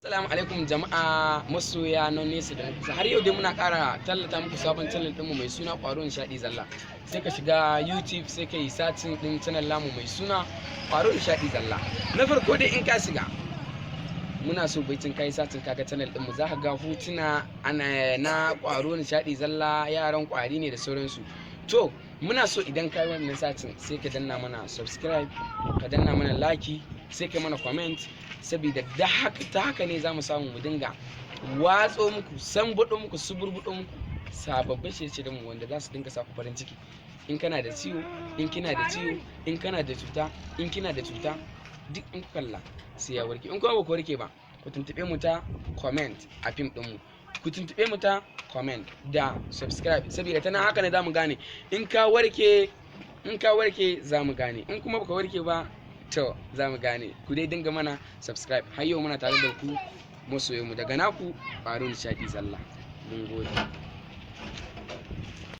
Assalamu alaikum jama'a masoya na nesa da kusa. Har yau dai muna ƙara tallata muku sabon channel ɗinmu mai suna Ƙwaro Nishaɗi Zalla. Sai ka shiga YouTube sai ka yi searching ɗin channel namu mai suna Ƙwaro Nishaɗi Zalla. Na farko dai in ka shiga muna so baitin kai searching kaga channel ɗinmu za ka ga hotuna na Ƙwaro Nishaɗi Zalla, yaran ƙwari ne da sauransu. To muna so idan ka yi wannan searching sai ka danna mana subscribe, ka danna mana like, sai ka mana comment, saboda ta haka ne za mu samu mu dinga watso muku, sambuɗo muku, suburbuɗo muku sababbin shirye mu wanda za su dinga sa ku farin ciki. In kana da ciwo, in kina da ciwo, in kana da cuta, in kina da cuta, duk in ku kalla sai ya warke. In kuma ba ku warke ba, ku tuntuɓe mu ta comment a fim ɗinmu, ku tuntuɓe mu ta comment da subscribe, saboda ta nan haka ne za mu gane in ka warke za mu gane, in kuma baka warke ba to za mu gane. Ku dai dinga mana subscribe. Har yau muna tare da ku masoyanmu daga naku Ƙwaro Nishaɗi Zalla. Mun gode.